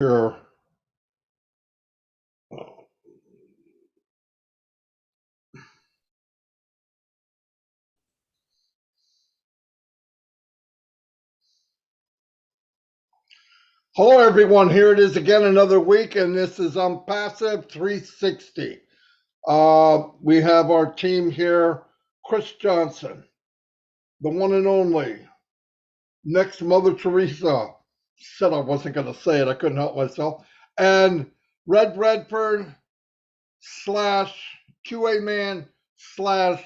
Here. Hello, everyone. Here it is again, another week, and this is Passive 360. We have our team here: Chris Johnson, the one and only, next Mother Teresa. Said I wasn't going to say it. I couldn't help myself. And Red Redford slash QA man slash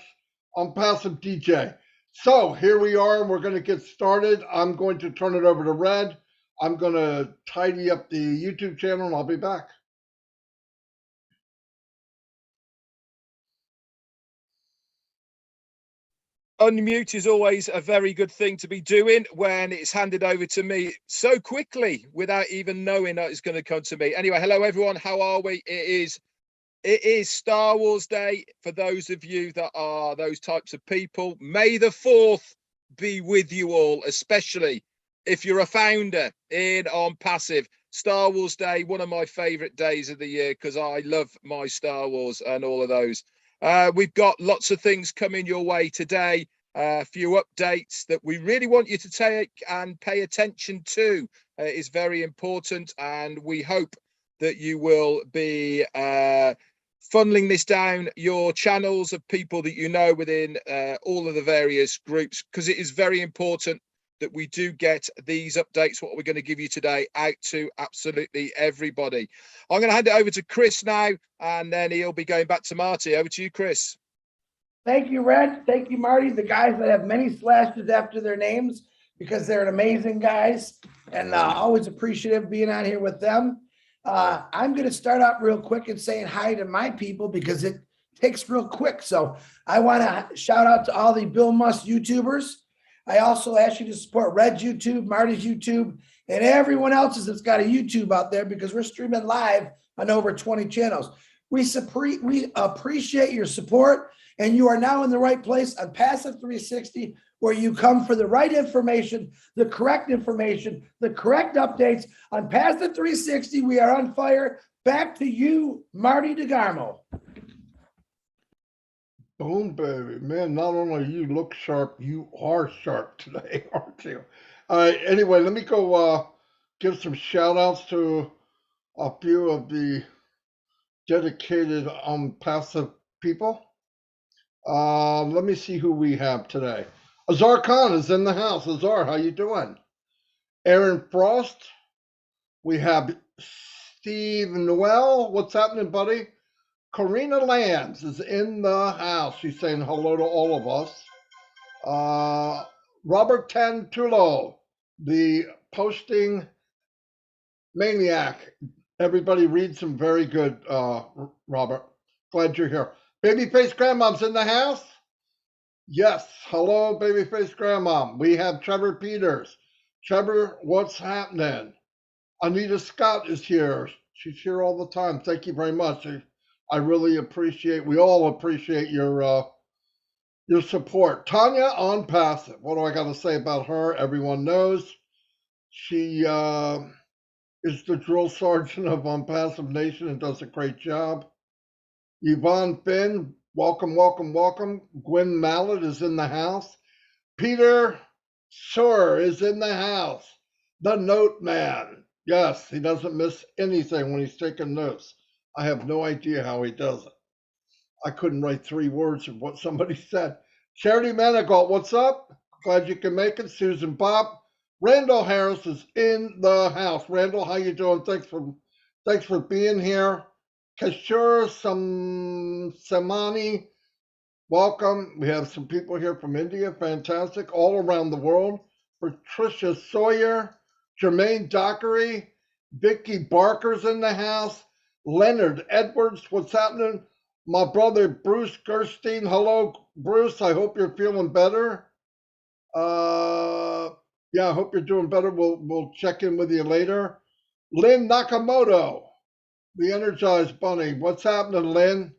Passive DJ. So here we are, and we're going to get started. I'm going to turn it over to Red. I'm going to tidy up the YouTube channel, and I'll be back. Unmute is always a very good thing to be doing when it's handed over to me so quickly without even knowing that it's going to come to me. Anyway, hello everyone. How are we? It is Star Wars Day for those of you that are those types of people. May the 4th be with you all, especially if you're a founder on Passive. Star Wars Day, one of my favorite days of the year because I love my Star Wars and all of those. We've got lots of things coming your way today. A few updates that we really want you to take and pay attention to. Is very important, and we hope that you will be funneling this down your channels of people that you know within all of the various groups, because it is very important that we do get these updates, what we're going to give you today, out to absolutely everybody. I'm going to hand it over to Chris now, and then he'll be going back to Marty. Over to you, Chris. Thank you, Red. Thank you, Marty. The guys that have many slashes after their names, because they're amazing guys, and always appreciative being on here with them. I'm going to start out real quick and saying hi to my people because it takes real quick. So I want to shout out to all the Bill Musk YouTubers. I also ask you to support Red's YouTube, Marty's YouTube, and everyone else's that's got a YouTube out there, because we're streaming live on over 20 channels. We appreciate your support, and you are now in the right place on Passive 360, where you come for the right information, the correct updates. On Passive 360, we are on fire. Back to you, Marty DeGarmo. Boom, baby. Man, not only you look sharp, you are sharp today, aren't you? All right, anyway, let me go give some shout outs to a few of the dedicated passive people. Let me see who we have today. Azar Khan is in the house. Azar, how you doing? Aaron Frost. We have Steve Noel. What's happening, buddy? Karina Lands is in the house. She's saying hello to all of us. Robert Tantulo, the posting maniac. Everybody reads him very good, Robert. Glad you're here. Babyface Grandmom's in the house? Yes. Hello, Babyface Grandmom. We have Trevor Peters. Trevor, what's happening? Anita Scott is here. She's here all the time. Thank you very much. I really appreciate, we all appreciate your support. Tanya on Passive. What do I got to say about her? Everyone knows. She is the drill sergeant of Passive Nation and does a great job. Yvonne Finn, welcome, welcome, welcome. Gwen Mallet is in the house. Peter Suhr is in the house. The Note Man. Yes, he doesn't miss anything when he's taking notes. I have no idea how he does it. I couldn't write 3 words of what somebody said. Charity Manigault, what's up? Glad you can make it. Susan Bob. Randall Harris is in the house. Randall, how you doing? Thanks for being here. Kashur Samani, welcome. We have some people here from India. Fantastic. All around the world. Patricia Sawyer, Jermaine Dockery, Vicky Barker's in the house. Leonard Edwards, what's happening? My brother Bruce Gerstein. Hello, Bruce. I hope you're feeling better. Yeah, I hope you're doing better. We'll check in with you later. Lynn Nakamoto, the Energized Bunny. What's happening, Lynn?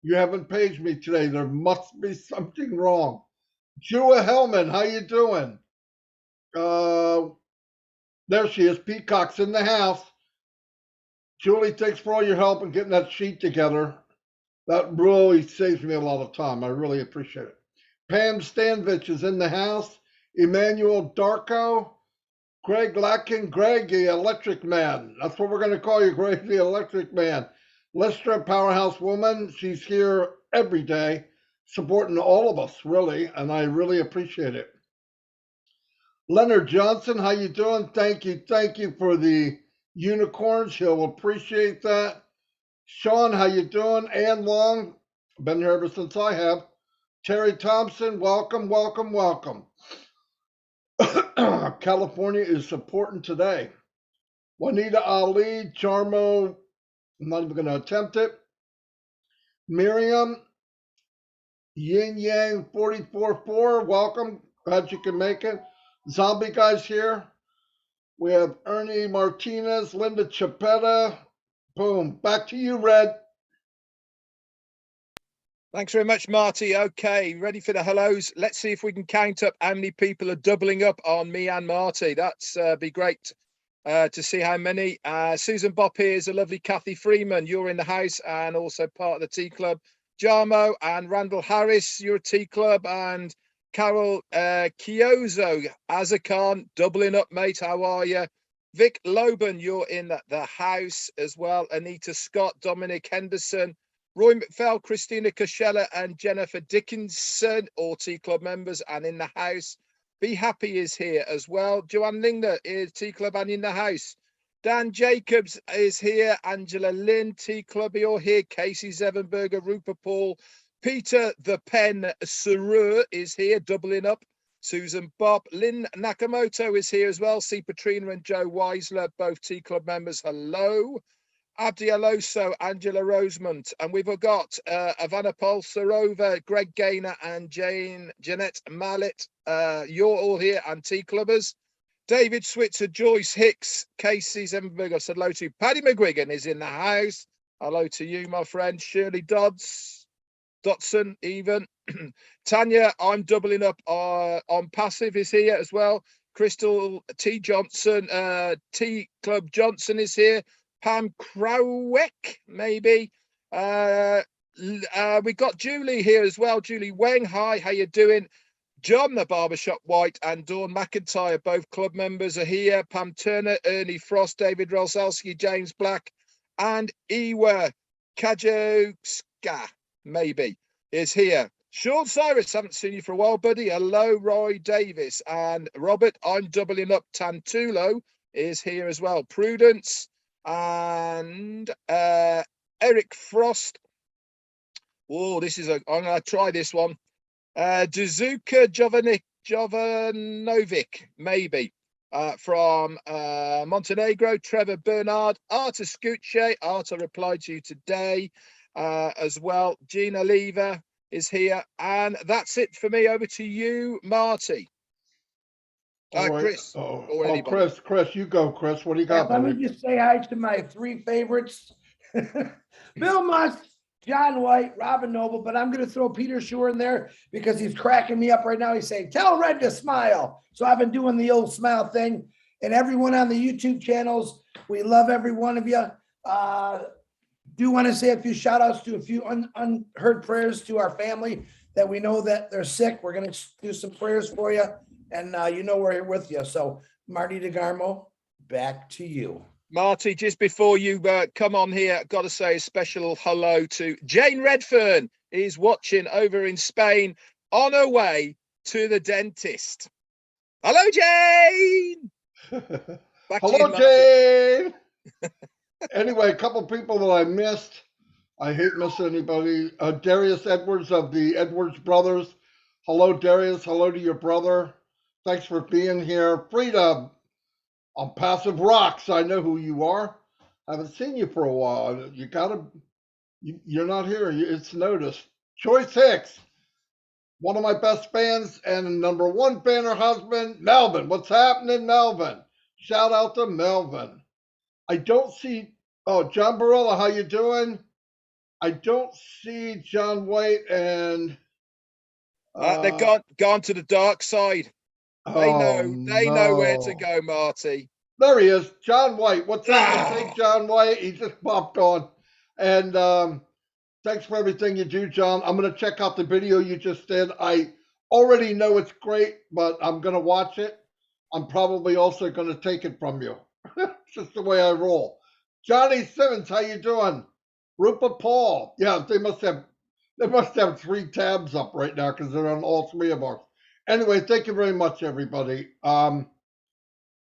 You haven't paged me today. There must be something wrong. Jua Hellman, how you doing? There she is. Peacock's in the house. Julie, thanks for all your help in getting that sheet together. That really saves me a lot of time. I really appreciate it. Pam Stanvich is in the house. Emmanuel Darko. Greg Latkin, Greg, the Electric Man. That's what we're going to call you, Greg, the Electric Man. Lystra, Powerhouse Woman. She's here every day, supporting all of us, really, and I really appreciate it. Leonard Johnson, how you doing? Thank you for the unicorns. He'll appreciate that. Sean, how you doing? Ann Long, been here ever since I have. Terry Thompson, welcome, welcome, welcome. California is supporting today. Juanita Ali, Charmo, I'm not even going to attempt it. Miriam, Yin Yang 44.4, welcome. Glad you can make it. Zombie Guy's here. We have Ernie Martinez, Linda Chapetta. Boom. Back to you, Red. Thanks very much, Marty. Okay, ready for the hellos. Let's see if we can count up how many people are doubling up on me and Marty. That's be great to see how many. Susan Bopp here is a lovely Kathy Freeman. You're in the house and also part of the Tea Club. Jarmo and Randall Harris, you're a Tea Club. And Carol Kiozo, Azakan, doubling up, mate. How are you? Vic Loban, you're in the house as well. Anita Scott, Dominic Henderson, Roy McFell, Christina Coachella, and Jennifer Dickinson, all Tea Club members and in the house. Be Happy is here as well. Joanne Lingner is Tea Club and in the house. Dan Jacobs is here. Angela Lynn, Tea Club, you're here. Casey Zevenberger, Rupert Paul. Peter the Pen Saru is here, doubling up. Susan Bob. Lynn Nakamoto is here as well. See Patrina and Joe Weisler, both Tea Club members. Hello. Abdi Aloso, Angela Rosemont, and we've got Ivana Polsarova, Greg Gaynor, and Jeanette Mallet. You're all here, and Tea Clubbers. David Switzer, Joyce Hicks, Casey Zemberg, I said hello to you. Paddy McGuigan is in the house. Hello to you, my friend. Shirley Dotson, even. Tanya, I'm doubling up on passive, is here as well. Crystal T. Johnson, Tea Club Johnson is here. Pam Crowick, maybe. We got Julie here as well. Julie Weng, hi, how you doing? John the Barbershop White and Dawn McIntyre, both club members are here. Pam Turner, Ernie Frost, David Rolsalski, James Black, and Iwa Kajowska, maybe, is here. Sean Cyrus, haven't seen you for a while, buddy. Hello, Roy Davis. And Robert, I'm doubling up. Tantulo is here as well. Prudence. And Eric Frost. Oh, I'm going to try this one. Dazuka Jovanovic, maybe, from Montenegro. Trevor Bernard. Arta Scucce. Arta replied to you today as well. Gina Lever is here. And that's it for me. Over to you, Marty. Chris. Chris, you go, Chris. What do you got? Let me just say hi to my three favorites. Bill Musk, John White, Robin Noble, but I'm going to throw Peter Shore in there because he's cracking me up right now. He's saying, tell Red to smile. So I've been doing the old smile thing. And everyone on the YouTube channels, we love every one of you. Do want to say a few shout outs to a few unheard prayers to our family that we know that they're sick. We're going to do some prayers for you. And we're here with you. So Marty DeGarmo, back to you. Marty, just before you come on here, I've got to say a special hello to Jane Redfern, is watching over in Spain on her way to the dentist. Hello, Jane. Hello, Jane. Anyway, a couple people that I missed. I hate missing anybody. Darius Edwards of the Edwards Brothers. Hello, Darius. Hello to your brother. Thanks for being here. Frida on Passive Rocks. I know who you are. I haven't seen you for a while. You're not here. It's noticed. Choice Hicks, one of my best fans and number one fan, her husband, Melvin. What's happening, Melvin? Shout out to Melvin. I don't see, John Barella, how you doing? I don't see John White and... they've gone to the dark side. They know where to go, Marty. There he is, John White. What's up? Hey, John White. He just popped on. And thanks for everything you do, John. I'm going to check out the video you just did. I already know it's great, but I'm going to watch it. I'm probably also going to take it from you. It's just the way I roll. Johnny Simmons, how you doing? Rupa Paul. Yeah, they must have 3 tabs up right now because they're on all 3 of ours. Anyway, thank you very much, everybody. I'm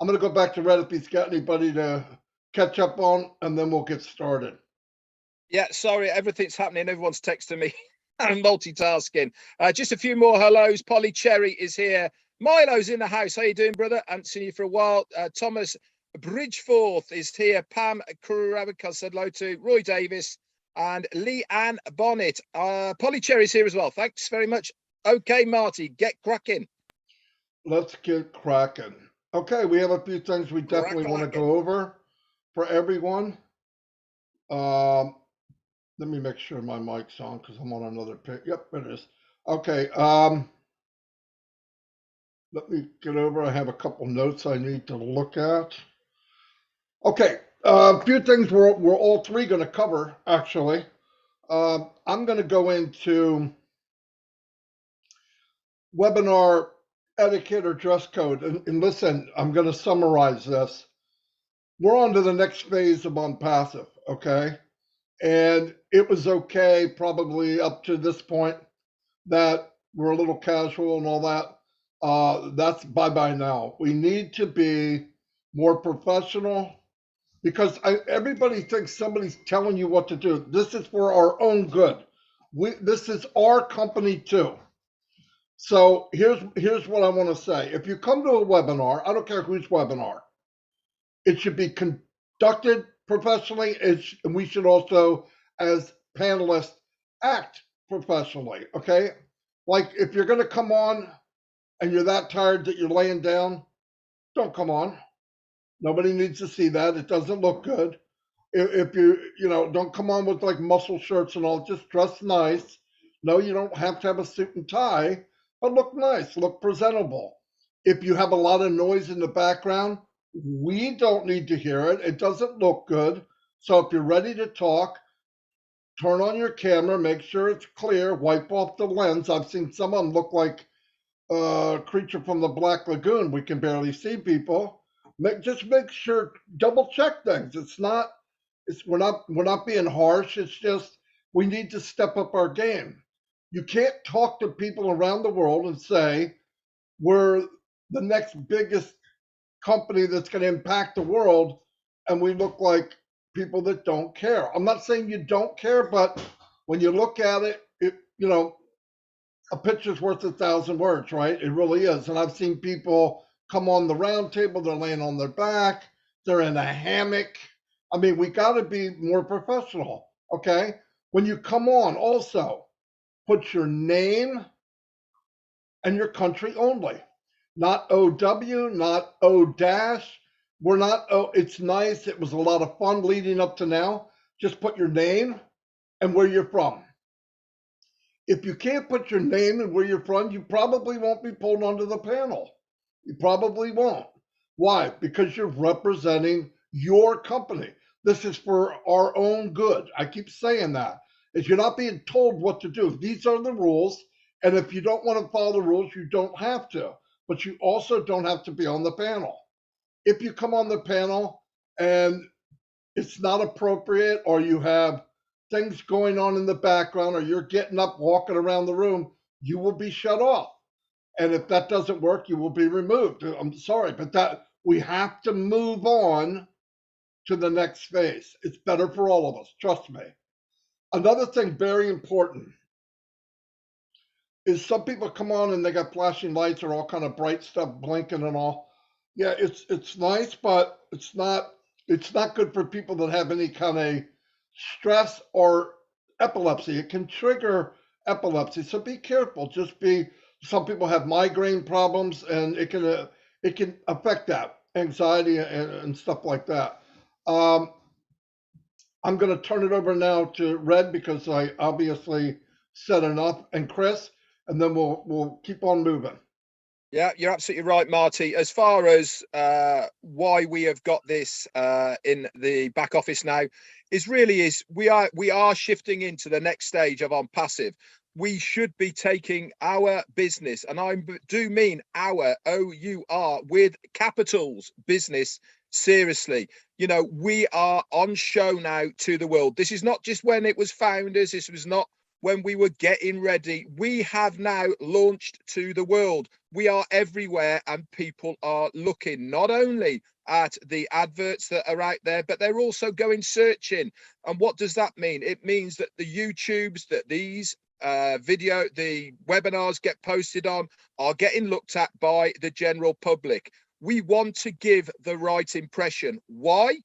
going to go back to Red if he's got anybody to catch up on, and then we'll get started. Yeah, sorry, everything's happening. Everyone's texting me. I'm multitasking. Just a few more hellos. Polly Cherry is here. Milo's in the house. How you doing, brother? Haven't seen you for a while. Thomas Bridgeforth is here. Pam Kravika said hello to Roy Davis and Lee Ann Bonnet. Polly Cherry's here as well. Thanks very much. Okay, Marty, get cracking. Let's get cracking. Okay, we have a few things we definitely want to go over for everyone. Let me make sure my mic's on because I'm on another pic. Yep, it is. Okay. Let me get over. I have a couple notes I need to look at. Okay, a few things we're all 3 going to cover, actually. I'm going to go into webinar etiquette or dress code. And listen, I'm going to summarize this. We're on to the next phase of Unpassive, okay? And it was okay probably up to this point that we're a little casual and all that. That's bye-bye now. We need to be more professional because everybody thinks somebody's telling you what to do. This is for our own good. This is our company too. So here's what I want to say. If you come to a webinar, I don't care whose webinar, it should be conducted professionally. And we should also, as panelists, act professionally. Okay, like if you're going to come on and you're that tired that you're laying down, don't come on. Nobody needs to see that. It doesn't look good. If don't come on with like muscle shirts and all. Just dress nice. No, you don't have to have a suit and tie, but look nice, look presentable. If you have a lot of noise in the background, we don't need to hear it. It doesn't look good. So if you're ready to talk, turn on your camera, make sure it's clear, wipe off the lens. I've seen some of them look like a creature from the Black Lagoon. We can barely see people. Just make sure, double check things. We're not being harsh. It's just we need to step up our game. You can't talk to people around the world and say we're the next biggest company that's going to impact the world, and we look like people that don't care. I'm not saying you don't care, but when you look at it, a picture's worth 1,000 words, right? It really is. And I've seen people come on the round table, they're laying on their back, they're in a hammock. I mean, we got to be more professional, okay? When you come on, also put your name and your country only. Not OW, not O dash. We're not, oh, it's nice. It was a lot of fun leading up to now. Just put your name and where you're from. If you can't put your name and where you're from, you probably won't be pulled onto the panel. You probably won't. Why? Because you're representing your company. This is for our own good. I keep saying that. Is you're not being told what to do. These are the rules. And if you don't want to follow the rules, you don't have to. But you also don't have to be on the panel. If you come on the panel and it's not appropriate, or you have things going on in the background, or you're getting up, walking around the room, you will be shut off. And if that doesn't work, you will be removed. I'm sorry, but that we have to move on to the next phase. It's better for all of us, trust me. Another thing very important is some people come on and they got flashing lights or all kind of bright stuff blinking and all. Yeah, it's nice, but it's not good for people that have any kind of stress or epilepsy. It can trigger epilepsy, so be careful. Some people have migraine problems, and it can affect that anxiety and stuff like that. I'm going to turn it over now to Red because I obviously said enough, and Chris, and then we'll keep on moving. Yeah, you're absolutely right, Marty. As far as why we have got this in the back office now, is we are shifting into the next stage of on passive. We should be taking our business, and I do mean our OUR with capitals business seriously. You know, we are on show now to the world. This is not just when it was founders. This was not when we were getting ready. We have now launched to the world. We are everywhere, and people are looking not only at the adverts that are out there, but they're also going searching. And what does that mean? It means that the YouTubes that these the webinars get posted on are getting looked at by the general public. We want to give the right impression. Why?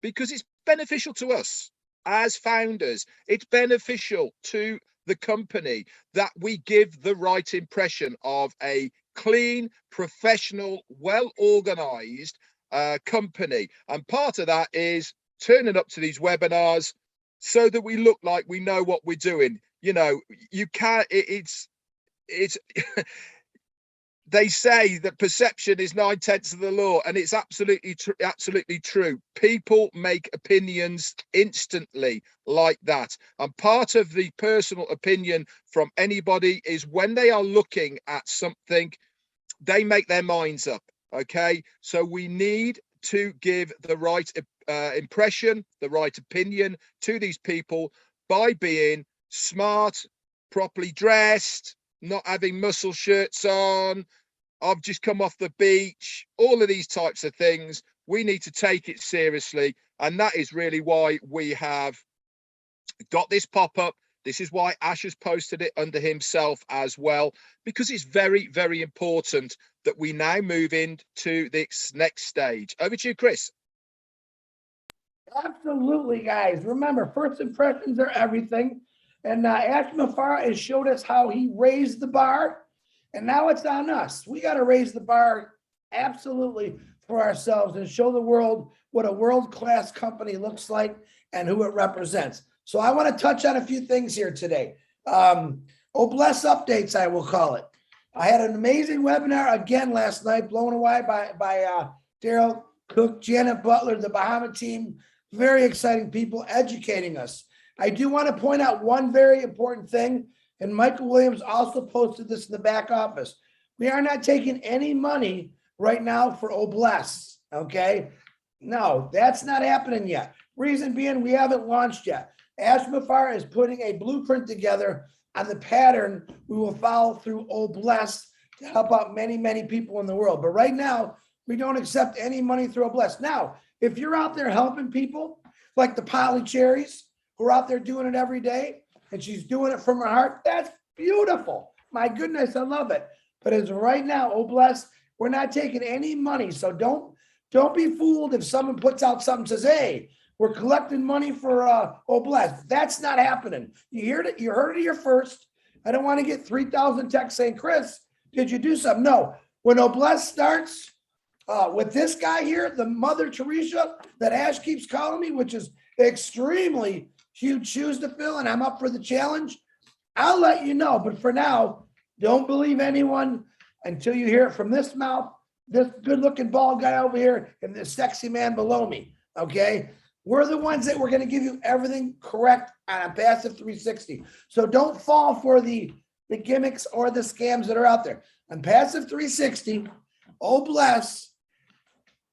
Because it's beneficial to us as founders. It's beneficial to the company that we give the right impression of a clean, professional, well-organized company. And part of that is turning up to these webinars so that we look like we know what we're doing. You know, you can't, it's they say that perception is 9/10 of the law, and it's absolutely true. People make opinions instantly like that, and part of the personal opinion from anybody is when they are looking at something, they make their minds up. Okay, so we need to give the right impression, the right opinion to these people by being smart, properly dressed, not having muscle shirts on. I've just come off the beach, all of these types of things. We need to take it seriously. And that is really why we have got this pop-up. This is why Ash has posted it under himself as well, because it's very, very important that we now move into this next stage. Over to you, Chris. Absolutely, guys. Remember, first impressions are everything. And Ash Mafara has showed us how he raised the bar. And now it's on us. We got to raise the bar absolutely for ourselves and show the world what a world-class company looks like and who it represents. So I want to touch on a few things here today. Bless updates, I will call it. I had an amazing webinar again last night, blown away by Daryl Cook, Janet Butler, the Bahama team. Very exciting people educating us. I do want to point out one very important thing, and Michael Williams also posted this in the back office. We are not taking any money right now for Bless, okay? No, that's not happening yet. Reason being, we haven't launched yet. Ash Mafar is putting a blueprint together on the pattern we will follow through Bless to help out many, many people in the world. But right now, we don't accept any money through Bless. Now, if you're out there helping people, like the Polly Cherries, who are out there doing it every day, and she's doing it from her heart, that's beautiful. My goodness, I love it. But as of right now, Bless, we're not taking any money. So don't be fooled if someone puts out something and says, hey, we're collecting money for Bless. That's not happening. You heard it here first. I don't want to get 3,000 texts saying, Chris, did you do something? No. When Bless starts with this guy here, the Mother Teresa that Ash keeps calling me, which is extremely huge shoes to fill, and I'm up for the challenge, I'll let you know. But for now, don't believe anyone until you hear it from this mouth, this good-looking bald guy over here, and this sexy man below me, okay? We're the ones that we're going to give you everything correct on a passive 360. So don't fall for the gimmicks or the scams that are out there. On passive 360, Bless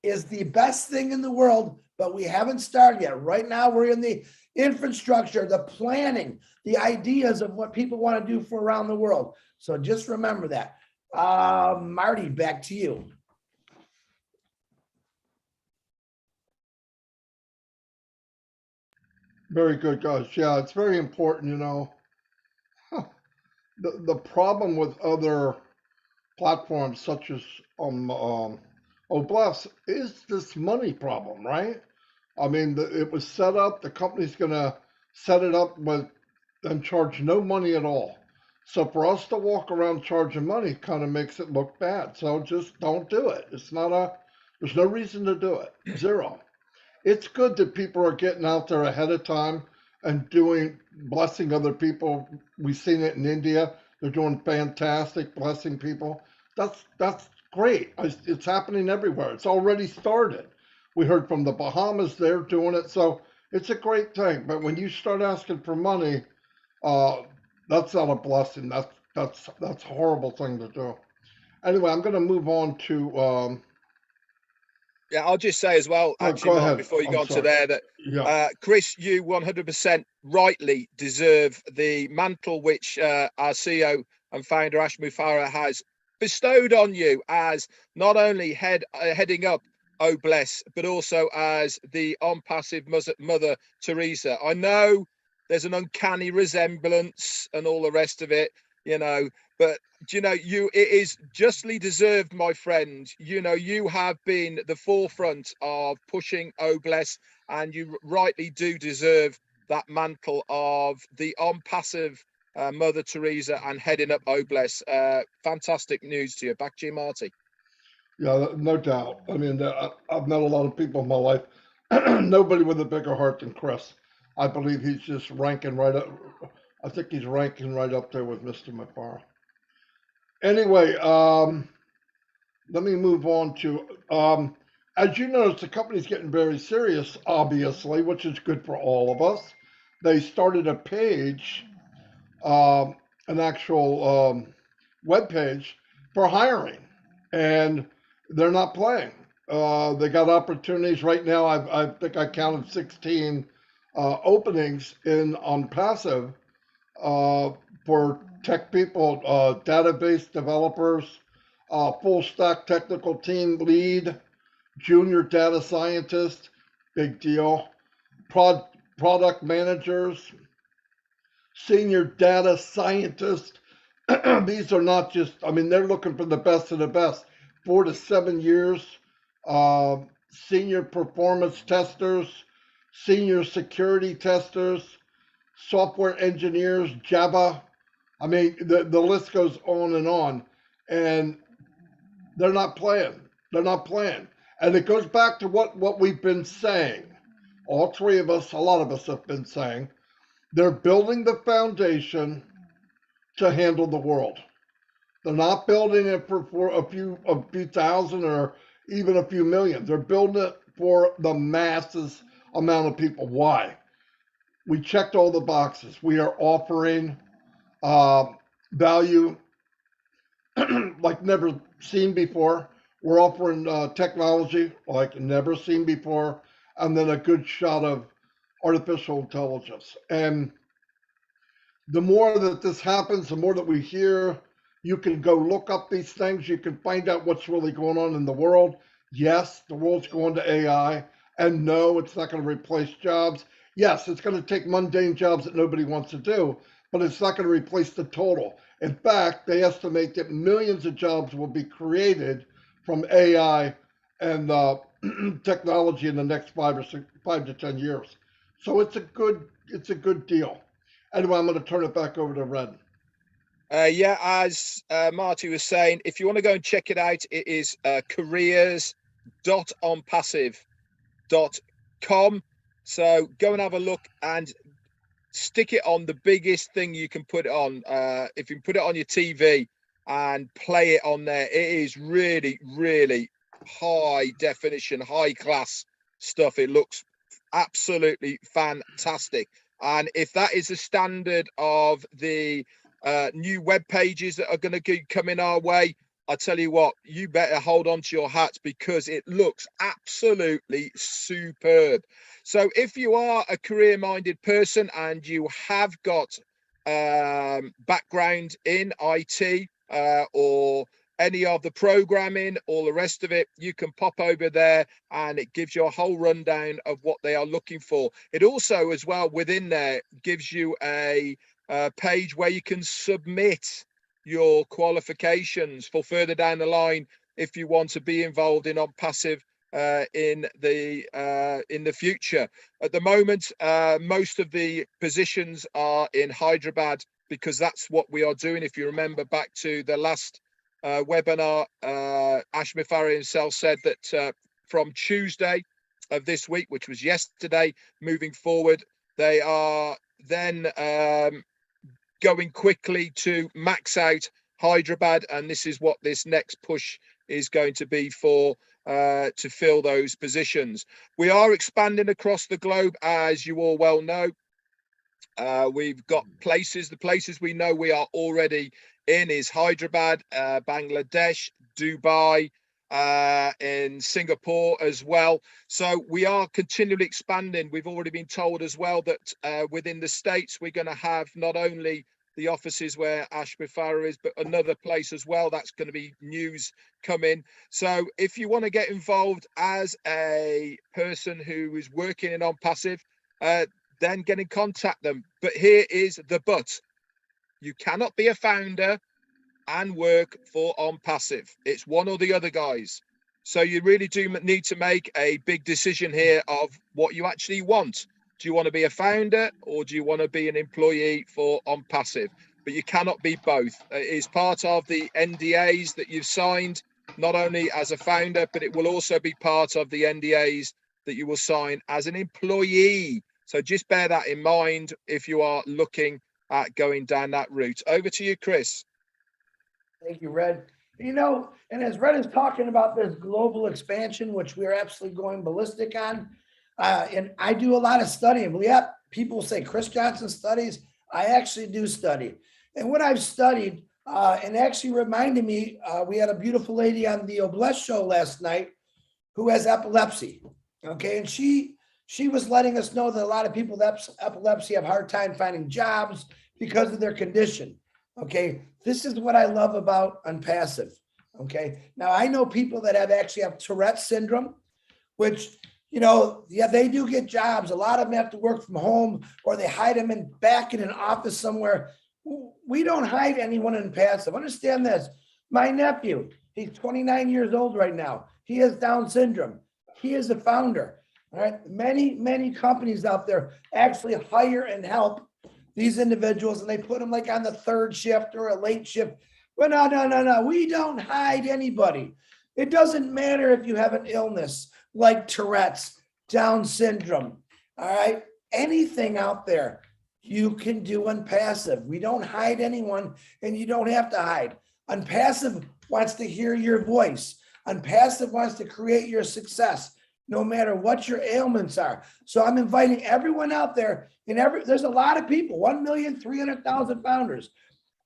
is the best thing in the world, but we haven't started yet. Right now, we're in the infrastructure, the planning, the ideas of what people want to do for around the world. So just remember that. Marty, back to you. Very good, guys. Yeah, it's very important, you know. The problem with other platforms such as Oblast is this money problem, right? I mean, it was set up, the company's going to set it up with and charge no money at all. So for us to walk around charging money kind of makes it look bad. So just don't do it. There's no reason to do it. Zero. It's good that people are getting out there ahead of time and blessing other people. We've seen it in India. They're doing fantastic, blessing people. that's great. It's happening everywhere. It's already started. We heard from the Bahamas; they're doing it, so it's a great thing. But when you start asking for money, uh, that's not a blessing. That's a horrible thing to do. Anyway, I'm going to move on to. Yeah, I'll just say as well, Oh, actually, go Mark, ahead. before you go I'm on to sorry. there, that Yeah. Chris, you 100% rightly deserve the mantle which our CEO and founder Ash Mufareh has bestowed on you as not only heading up Oh Bless, but also as the on passive Mother Teresa. I know there's an uncanny resemblance and all the rest of it, you know, but do you know, it is justly deserved, my friend. You know, you have been the forefront of pushing Oh Bless, and you rightly do deserve that mantle of the on passive Mother Teresa and heading up Oh Bless. Fantastic news to you. Back to you, Marty. Yeah, no doubt. I mean, I've met a lot of people in my life. Nobody with a bigger heart than Chris. I believe he's just ranking right up. I think he's ranking right up there with Mr. McFarland. Anyway, let me move on to. As you notice, the company's getting very serious, obviously, which is good for all of us. They started a page, an actual web page for hiring, and they're not playing. They got opportunities right now. I think I counted 16 openings in on passive uh, for tech people, database developers, full stack technical team lead, junior data scientist, big deal, prod, product managers, senior data scientist. These are not just, I mean, they're looking for the best of the best. 4 to 7 years, uh, senior performance testers, senior security testers, software engineers, Java. I mean, the list goes on and on. And they're not playing. They're not playing. And it goes back to what we've been saying. All three of us, a lot of us have been saying, they're building the foundation to handle the world. They're not building it for a few thousand or even a few million. They're building it for the masses amount of people. Why? We checked all the boxes. We are offering uh, value like never seen before. We're offering technology like never seen before, and then a good shot of artificial intelligence. And the more that this happens, the more that we hear, you can go look up these things. You can find out what's really going on in the world. Yes, the world's going to AI, and no, it's not going to replace jobs. Yes, it's going to take mundane jobs that nobody wants to do, but it's not going to replace the total. In fact, they estimate that millions of jobs will be created from AI and technology in the next 5 to 10 years. So it's a good deal. Anyway, I'm going to turn it back over to Red. Yeah, as Marty was saying, if you want to go and check it out, it is careers.onpassive.com. So go and have a look and stick it on the biggest thing you can put it on. If you can put it on your TV and play it on there, it is really, really high definition, high class stuff. It looks absolutely fantastic. And if that is the standard of the new web pages that are going to keep coming our way, I tell you what, you better hold on to your hats because it looks absolutely superb. So if you are a career-minded person and you have got background in IT or any of the programming, all the rest of it, you can pop over there and it gives you a whole rundown of what they are looking for. It also, as well, within there, gives you a page where you can submit your qualifications for further down the line if you want to be involved in on passive in the future. At the moment, most of the positions are in Hyderabad because that's what we are doing. If you remember back to the last webinar, Ash Mufareh himself said that from Tuesday of this week, which was yesterday, moving forward, they are then going quickly to max out Hyderabad, and this is what this next push is going to be for, to fill those positions. We are expanding across the globe, as you all well know. We've got places, the places we know we are already in is Hyderabad, Bangladesh, Dubai, in Singapore as well. So we are continually expanding. We've already been told as well that within the States, we're going to have not only the offices where Ashby Farah is, but another place as well. That's going to be news coming. So if you want to get involved as a person who is working in On Passive, then get in contact them. But here is the but. You cannot be a founder and work for On Passive. It's one or the other, guys. So you really do need to make a big decision here of what you actually want. Do you want to be a founder or do you want to be an employee for On Passive? But you cannot be both. It is part of the NDAs that you've signed, not only as a founder, but it will also be part of the NDAs that you will sign as an employee. So just bear that in mind if you are looking at going down that route. Over to you, Chris. Thank you, Red. You know, and as Red is talking about this global expansion, which we're absolutely going ballistic on, and I do a lot of studying. Yeah, people say Chris Johnson studies. I actually do study. And what I've studied, and actually reminded me, we had a beautiful lady on the Obless show last night who has epilepsy. Okay, and she was letting us know that a lot of people that have epilepsy have a hard time finding jobs because of their condition. Okay, this is what I love about Unpassive. Okay, now I know people that actually have Tourette's syndrome, which, you know, yeah, they do get jobs. A lot of them have to work from home or they hide them back in an office somewhere. We don't hide anyone in Passive. Understand this. My nephew, he's 29 years old right now. He has Down syndrome. He is a founder. All right. Many companies out there actually hire and help these individuals, and they put them like on the third shift or a late shift. But no. We don't hide anybody. It doesn't matter if you have an illness like Tourette's, Down syndrome. All right. Anything out there, you can do Unpassive. We don't hide anyone, and you don't have to hide. Unpassive wants to hear your voice. Unpassive wants to create your success, no matter what your ailments are. So I'm inviting everyone out there, and there's a lot of people, 1,300,000 founders.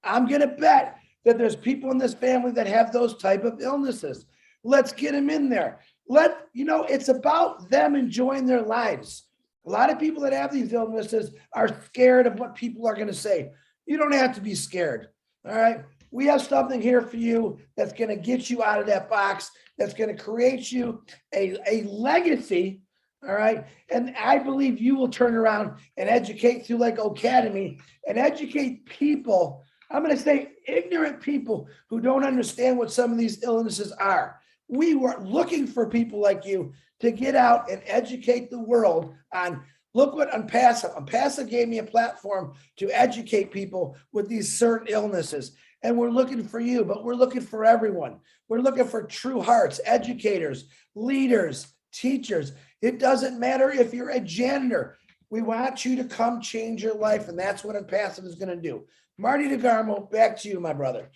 I'm going to bet that there's people in this family that have those type of illnesses. Let's get them in there. It's about them enjoying their lives. A lot of people that have these illnesses are scared of what people are going to say. You don't have to be scared. All right. We have something here for you that's going to get you out of that box, that's going to create you a legacy. All right. And I believe you will turn around and educate through like Academy and educate people. I'm going to say ignorant people who don't understand what some of these illnesses are. We were looking for people like you to get out and educate the world on, look what Unpassive. Unpassive gave me a platform to educate people with these certain illnesses. And we're looking for you, but we're looking for everyone. We're looking for true hearts, educators, leaders, teachers. It doesn't matter if you're a janitor. We want you to come change your life, and that's what Unpassive is going to do. Marty DeGarmo, back to you, my brother.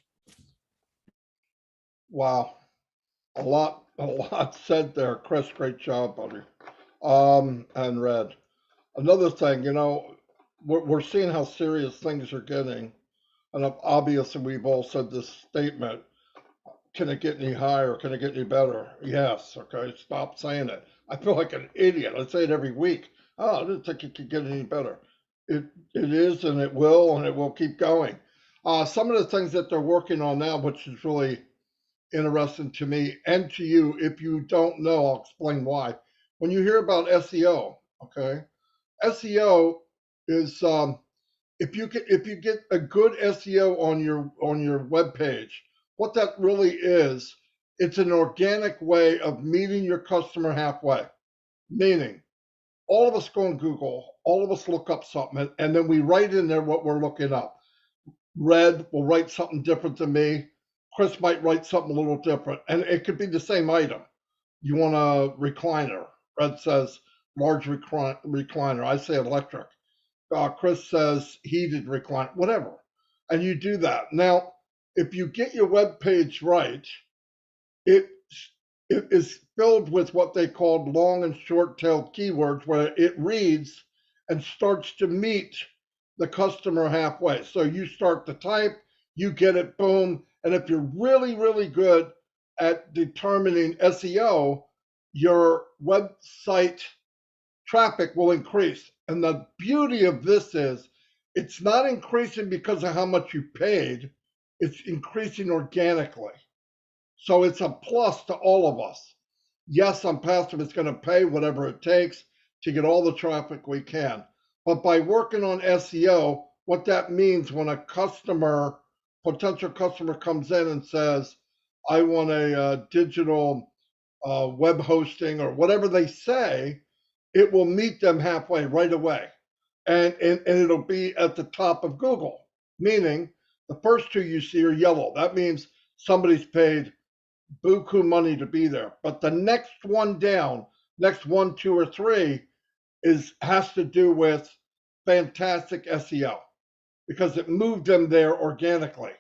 Wow. A lot said there. Chris, great job, buddy. And Red. Another thing, we're seeing how serious things are getting. And obviously, we've all said this statement. Can it get any higher? Can it get any better? Yes. Okay. Stop saying it. I feel like an idiot. I say it every week. Oh, I didn't think it could get any better. It is, and it will keep going. Some of the things that they're working on now, which is really interesting to me and to you. If you don't know, I'll explain why. When you hear about SEO, okay, SEO is if you get a good SEO on your web page, what that really is, it's an organic way of meeting your customer halfway. Meaning, all of us go on Google, all of us look up something, and then we write in there what we're looking up. Red will write something different than me. Chris might write something a little different, and it could be the same item. You want a recliner. Red says large recliner. I say electric. Chris says heated recliner, whatever. And you do that. Now, if you get your web page right, it it is filled with what they call long and short tail keywords, where it reads and starts to meet the customer halfway. So you start to type, you get it, boom. And if you're really, really good at determining SEO, your website traffic will increase. And the beauty of this is it's not increasing because of how much you paid, it's increasing organically. So it's a plus to all of us. Yes, I'm passive is going to pay whatever it takes to get all the traffic we can. But by working on SEO, what that means when a customer, potential customer comes in and says, I want a digital web hosting or whatever they say, it will meet them halfway right away. And it'll be at the top of Google, meaning the first two you see are yellow. That means somebody's paid buku money to be there. But the next one down, next one, two, or three, has to do with fantastic SEO because it moved them there organically.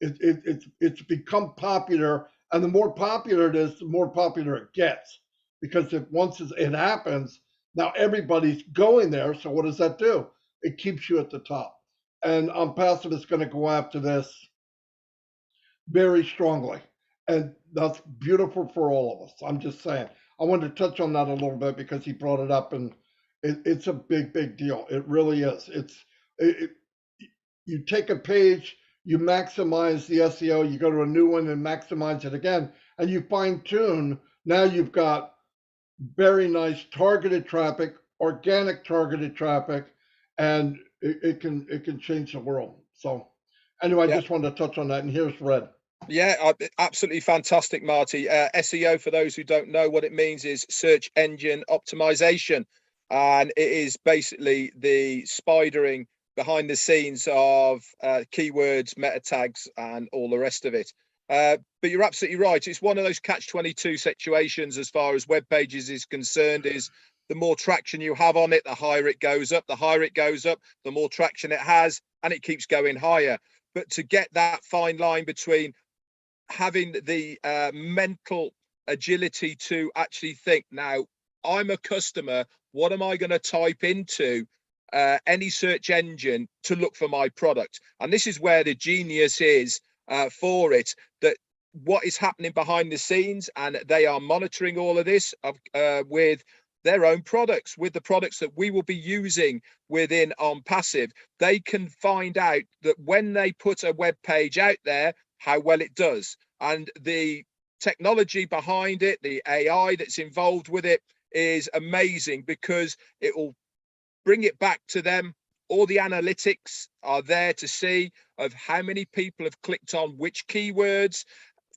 It's become popular, and the more popular it is, the more popular it gets. Because if once it happens, now everybody's going there. So what does that do? It keeps you at the top. And Passive is going to go after this very strongly. And that's beautiful for all of us. I'm just saying. I wanted to touch on that a little bit because he brought it up, and it's a big, big deal. It really is. It, you take a page, you maximize the SEO, you go to a new one and maximize it again, and you fine tune. Now you've got very nice targeted traffic, organic targeted traffic, and it can change the world. So anyway, I Yeah. just wanted to touch on that. And here's Red. Yeah, absolutely fantastic, Marty. SEO, for those who don't know what it means, is search engine optimization. And it is basically the spidering behind the scenes of keywords, meta tags, and all the rest of it. But you're absolutely right. It's one of those catch-22 situations as far as web pages is concerned, is the more traction you have on it, the higher it goes up. The higher it goes up, the more traction it has, and it keeps going higher. But to get that fine line between having the mental agility to actually think, now I'm a customer, what am I going to type into any search engine to look for my product? And this is where the genius is for it, that what is happening behind the scenes, and they are monitoring all of this with their own products, with the products that we will be using within Passive. They can find out that when they put a web page out there, how well it does. And the technology behind it, the AI that's involved with it, is amazing because it will bring it back to them. All the analytics are there to see of how many people have clicked on which keywords,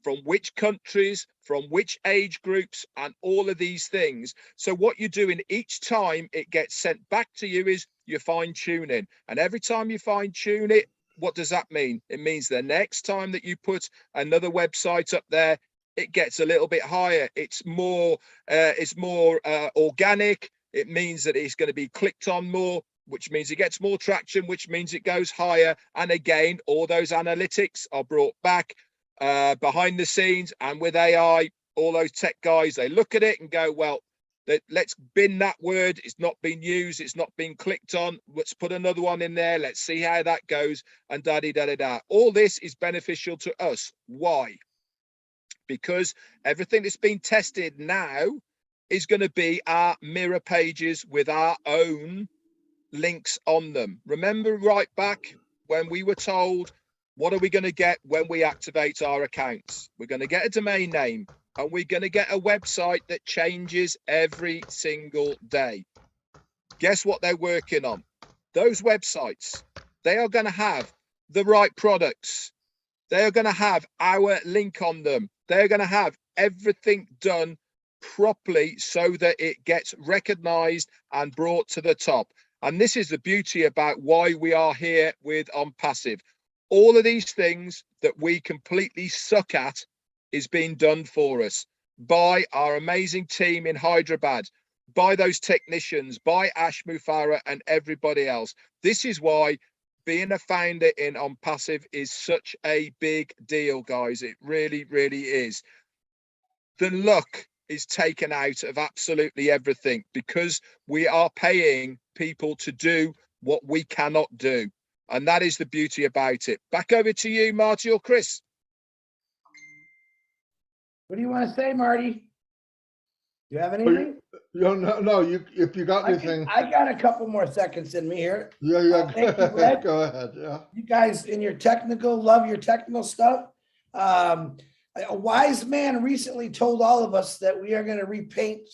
from which countries, from which age groups, and all of these things. So what you're doing each time it gets sent back to you is you're fine tuning. And every time you fine tune it, what does that mean? It means the next time that you put another website up there, it gets a little bit higher. It's more organic. It means that it's going to be clicked on more, which means it gets more traction, which means it goes higher. And again, all those analytics are brought back behind the scenes, and with AI, all those tech guys, they look at it and go, well, let's bin that word. It's not been used. It's not been clicked on. Let's put another one in there. Let's see how that goes. And da-di-da-da-da. All this is beneficial to us. Why? Because everything that's been tested now is going to be our mirror pages with our own links on them. Remember right back when we were told, what are we going to get when we activate our accounts? We're going to get a domain name, and we're going to get a website that changes every single day. Guess what they're working on? Those websites, they are going to have the right products. They are going to have our link on them. They're going to have everything done properly so that it gets recognized and brought to the top. And this is the beauty about why we are here with Passive. All of these things that we completely suck at is being done for us by our amazing team in Hyderabad, by those technicians, by Ash Mufara and everybody else. This is why being a founder in On Passive is such a big deal, guys. It really, really is. The luck is taken out of absolutely everything because we are paying people to do what we cannot do. And that is the beauty about it. Back over to you, Marty or Chris. What do you want to say, Marty? Do you have anything? No. If you got anything, I got a couple more seconds in me here. yeah. Thank you, Red. Go ahead. Yeah. You guys in your technical, love your technical stuff. A wise man recently told all of us that we are going to repaint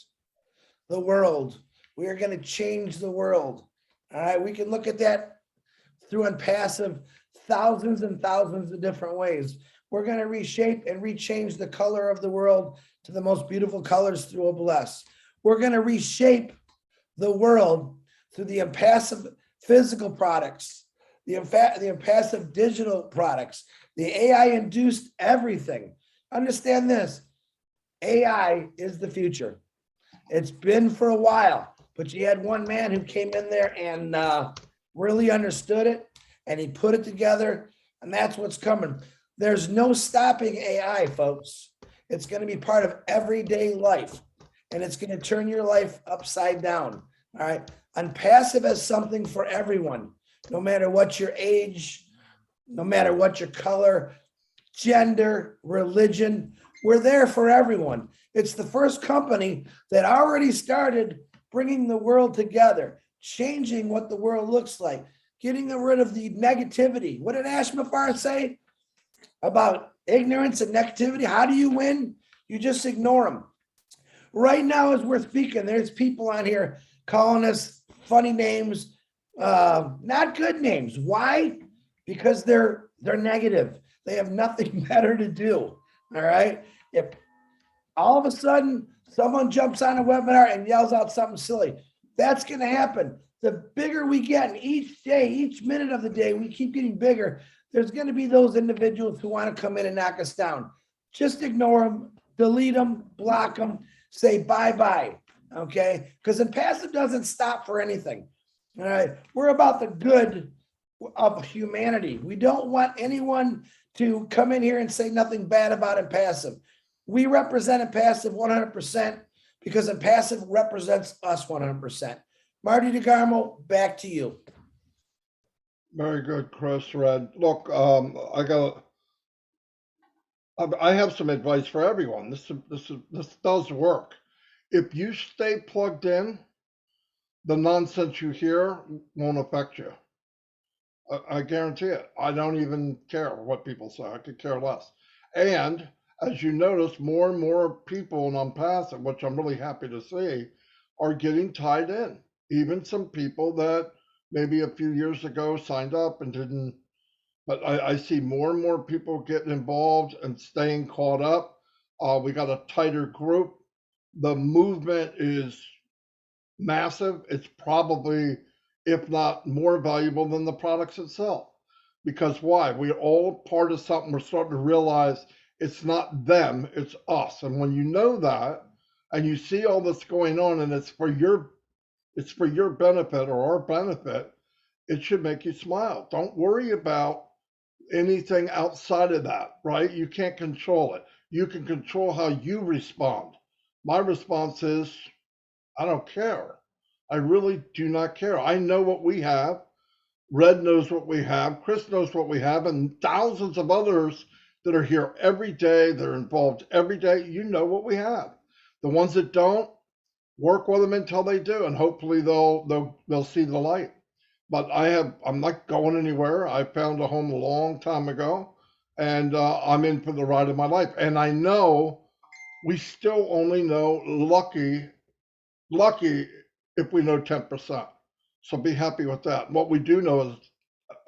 the world. We are going to change the world. All right. We can look at that through Unpassive thousands and thousands of different ways. We're going to reshape and rechange the color of the world to the most beautiful colors through a bless. We're going to reshape the world through the Unpassive physical products, the Unpassive digital products, the AI-induced everything. Understand this, AI is the future. It's been for a while, but you had one man who came in there and really understood it, and he put it together, and that's what's coming. There's no stopping AI, folks. It's going to be part of everyday life, and it's going to turn your life upside down. All right. Unpassive as something for everyone, no matter what your age, no matter what your color, gender, religion. We're there for everyone. It's the first company that already started bringing the world together, changing what the world looks like, getting rid of the negativity. What did Ashmafar say about ignorance and negativity? How do you win? You just ignore them. Right now, as we're speaking, there's people on here calling us funny names, not good names. Why? Because they're negative. They have nothing better to do. All right. If all of a sudden someone jumps on a webinar and yells out something silly, that's going to happen. The bigger we get, and each day, each minute of the day, we keep getting bigger. There's going to be those individuals who want to come in and knock us down. Just ignore them, delete them, block them, say bye-bye, okay? Because Unpassive doesn't stop for anything, all right? We're about the good of humanity. We don't want anyone to come in here and say nothing bad about Unpassive. We represent Unpassive 100% because Unpassive represents us 100%. Marty DeGarmo, back to you. Very good, Chris. Red. Look, I have some advice for everyone. This does work. If you stay plugged in, the nonsense you hear won't affect you. I guarantee it. I don't even care what people say. I could care less. And as you notice, more and more people in Unpassive, which I'm really happy to see, are getting tied in. Even some people that maybe a few years ago signed up and didn't. But I see more and more people getting involved and staying caught up. We got a tighter group. The movement is massive. It's probably, if not more valuable than the products itself. Because why? We're all part of something. We're starting to realize it's not them, it's us. And when you know that, and you see all this going on, and it's for your benefit or our benefit, it should make you smile. Don't worry about anything outside of that, right? You can't control it. You can control how you respond. My response is, I don't care. I really do not care. I know what we have. Red knows what we have. Chris knows what we have, and thousands of others that are here every day. They're involved every day. You know what we have. The ones that don't, work with them until they do, and hopefully they'll see the light. But I'm not going anywhere. I found a home a long time ago, and I'm in for the ride of my life. And I know we still only know lucky if we know 10%. So be happy with that. What we do know is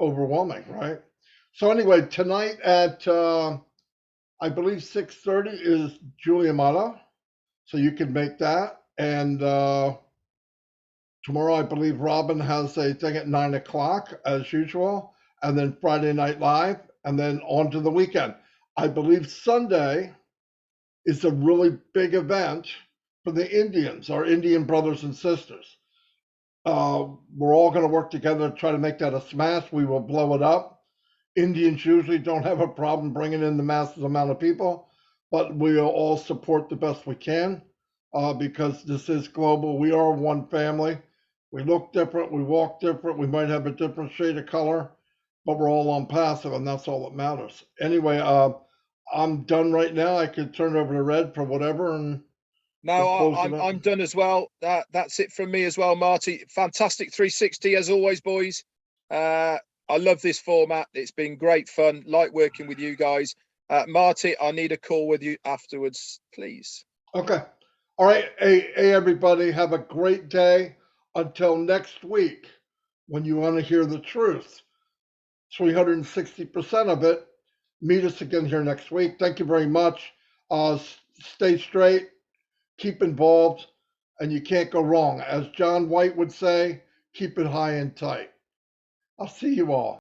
overwhelming, right? So anyway, tonight at I believe 6:30 is Julia Mata, so you can make that. And tomorrow, I believe Robin has a thing at 9 o'clock as usual, and then Friday Night Live, and then on to the weekend. I believe Sunday is a really big event for the Indians, our Indian brothers and sisters. We're all going to work together to try to make that a smash. We will blow it up. Indians usually don't have a problem bringing in the massive amount of people, but we'll all support the best we can because this is global. We are one family. We look different. We walk different. We might have a different shade of color, but we're all on passive, and that's all that matters. Anyway, I'm done right now. I could turn it over to Red for whatever, and No, we'll close it I'm up. I'm done as well. That's it from me as well, Marty. Fantastic 360 as always, boys. I love this format. It's been great fun. Like working with you guys. Marty, I need a call with you afterwards, please. Okay. All right. Hey, everybody, have a great day. Until next week, when you want to hear the truth, 360% of it. Meet us again here next week. Thank you very much. Stay straight, keep involved, and you can't go wrong. As John White would say, keep it high and tight. I'll see you all.